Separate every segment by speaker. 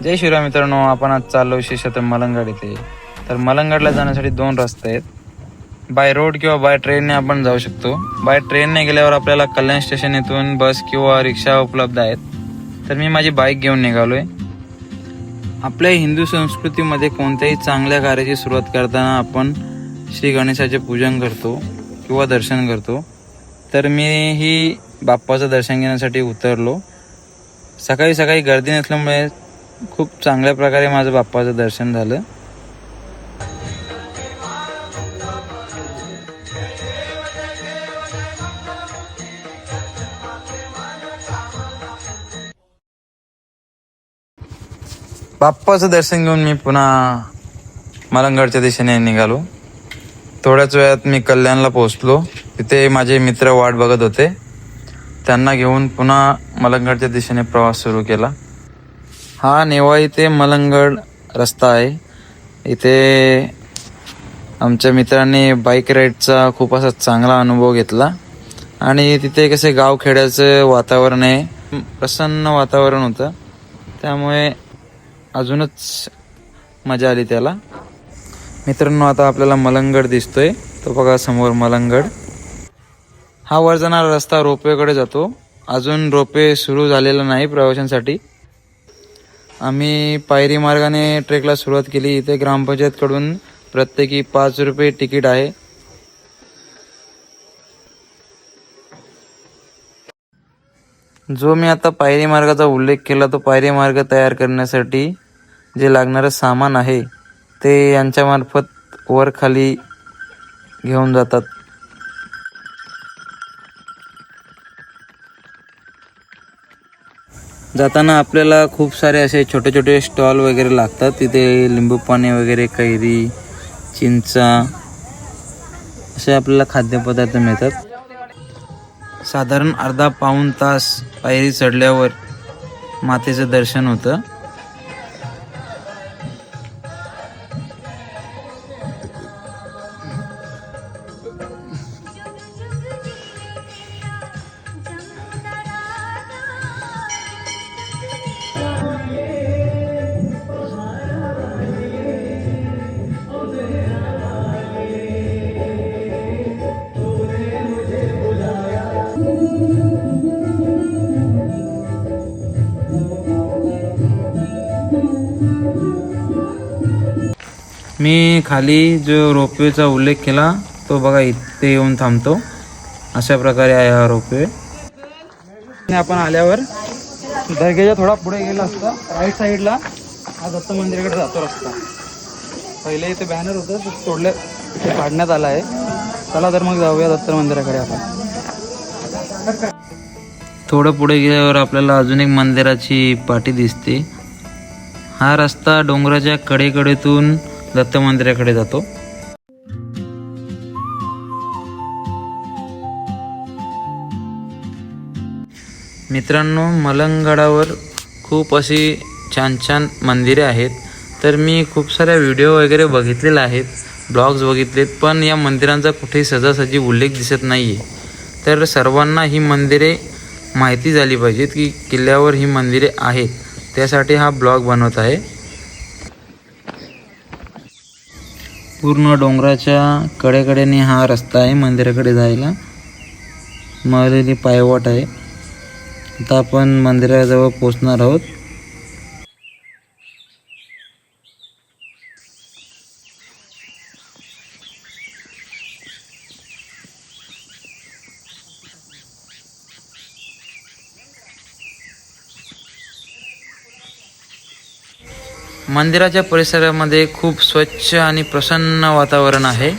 Speaker 1: जय शिवराय मित्रांनो, आपण आज चाललो विशेषतः मलंगड इथे. तर मलंगडला जाण्यासाठी 2 रस्ते आहेत. बाय रोड किंवा बाय ट्रेनने आपण जाऊ शकतो. बाय ट्रेनने गेल्यावर आपल्याला कल्याण स्टेशन येथून बस किंवा रिक्षा उपलब्ध आहेत. तर मी माझी बाईक घेऊन निघालोय. आपल्या हिंदू संस्कृतीमध्ये कोणत्याही चांगल्या कार्याची सुरुवात करताना आपण श्री गणेशाचे पूजन करतो किंवा दर्शन करतो. तर मी ही बाप्पाचं दर्शन घेण्यासाठी उतरलो. सकाळी सकाळी गर्दी नसल्यामुळे खूप चांगल्या प्रकारे माझं बाप्पाचं दर्शन झालं. बाप्पाचं दर्शन घेऊन मी पुन्हा मलंगडच्या दिशेने निघालो. थोड्याच वेळात मी कल्याणला पोहोचलो. तिथे माझे मित्र वाट बघत होते. त्यांना घेऊन पुन्हा मलंगडच्या दिशेने प्रवास सुरू केला. हा नेवाळी ते मलंगड रस्ता आहे. इथे आमच्या मित्रांनी बाईक राईडचा खूप असा चांगला अनुभव घेतला आणि तिथे कसे गावखेड्याचं वातावरण आहे, प्रसन्न वातावरण होतं, त्यामुळे अजूनच मजा आली त्याला. मित्रांनो, आता आपल्याला मलंगड दिसतोय, तो बघा समोर मलंगड. हा वर जाणारा रस्ता रोपवेकडे जातो. अजून रोपवे सुरू झालेला नाही प्रवाशांसाठी. आम्ही पायरी मार्गाने ट्रेकला सुरुवात केली. इथे ग्रामपंचायतकडून प्रत्येकी 5 रुपये तिकीट आहे. जो मी आता पायरी मार्गाचा उल्लेख केला, तो पायरी मार्ग तयार करण्यासाठी जे लागणारं सामान आहे ते यांच्यामार्फत वर खाली घेऊन जातात. जाताना आपल्याला खूप सारे असे छोटे छोटे स्टॉल वगैरे लागतात. तिथे लिंबू पाणी वगैरे, कैरी, चिंचा असे आपल्याला खाद्यपदार्थ मिळतात. साधारण अर्धा पाऊण तास पायरी चढल्यावर मातेचं दर्शन होतं. मी खाली जो रोपवेचा उल्लेख केला तो बघा इथे येऊन थांबतो. अशा प्रकारे आहे हा रोपवे. आपण आल्यावर दर्ग्याच्या थोडा पुढे गेला असता राईट साईडला हा दत्त मंदिराकडे जातो रस्ता. पहिले इथे बॅनर होतं, ते तोडलं, ते काढण्यात आलं आहे. चला तर मग जाऊया दत्त मंदिराकडे. आपण थोडं पुढे गेल्यावर आपल्याला अजून एक मंदिराची पाटी दिसते. हा रस्ता डोंगराच्या कडेकडेतून दत्त मंदिराकडे जातो. मित्रांनो, मलंगडावर खूप अशी छान छान मंदिरे आहेत. तर मी खूप साऱ्या व्हिडिओ वगैरे बघितलेले आहेत, ब्लॉग्स बघितलेत, पण या मंदिरांचा कुठेही सहजासहजी उल्लेख दिसत नाही आहे. तर सर्वांना ही मंदिरे माहिती झाली पाहिजेत की किल्ल्यावर ही मंदिरे आहेत, त्यासाठी हा ब्लॉग बनवत आहे. पूर्ण डोंगराच्या कडेकडेने हा रस्ता आहे मंदिराकडे जायला. मळलेली पायवाट आहे. आता आपण मंदिराजवळ पोचणार आहोत. मंदिराच्या परिसरामध्ये खूप स्वच्छ आणि प्रसन्न वातावरण आहे.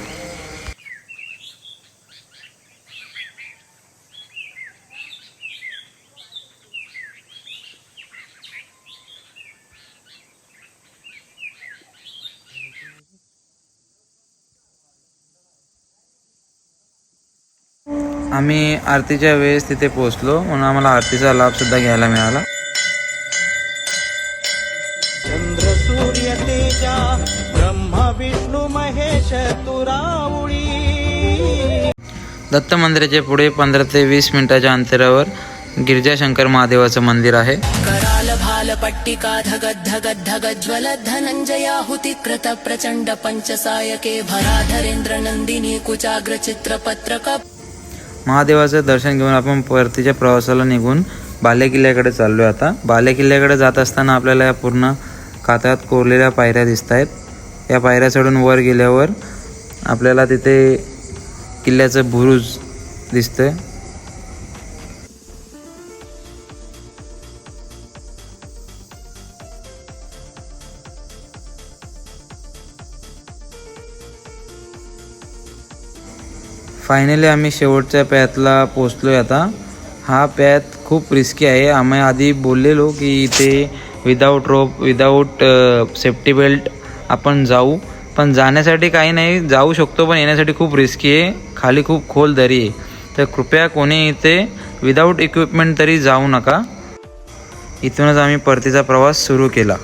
Speaker 1: आम्ही आरतीच्या वेळेस तिथे पोहोचलो, म्हणून आम्हाला आरतीचा लाभ सुद्धा घ्यायला मिळाला.
Speaker 2: चंद्र सूर्य तेजा ब्रह्मा विष्णू महेश तुरावळी.
Speaker 1: दत्त मंदिराच्या पुढे 15 ते 20 मिनिटाच्या अंतरावर गिरिजाशंकर महादेवाचं मंदिर आहे.
Speaker 2: कराल भाल
Speaker 3: कालपट्टिका धगद्धगद्धगज्ज्वलद्धनञ्जयाहुतिकृत प्रचण्ड पञ्चसायके भराधरेन्द्र नन्दिनी कुचाग्र चित्रपत्रक.
Speaker 1: महादेवाचं दर्शन घेऊन आपण परतीच्या प्रवासाला निघून बालेकिल्ल्याकडे चाललोय. आता बालेकिल्ल्याकडे जात असताना आपल्याला या पूर्ण कातळात कोरलेल्या पायऱ्या दिसत आहेत. या पायऱ्या चढून वर गेल्यावर आपल्याला तिथे किल्ल्याचं बुरुज दिसतंय. फायनली आम्ही शेवटच्या पॅथला पोचलोय. आता हा पॅथ खूप रिस्की आहे. आम्ही आधी बोललेलो की इथे विदाऊट रोप विदाऊट सेफ्टी बेल्ट आपण जाऊ, पण जाण्यासाठी काही नाही, जाऊ शकतो, पण येण्यासाठी खूप रिस्की आहे. खाली खूप खोल दरी आहे, तर कृपया कोणी इथे विदाऊट इक्विपमेंट तरी जाऊ नका. इथूनच आम्ही परतीचा प्रवास सुरू केला.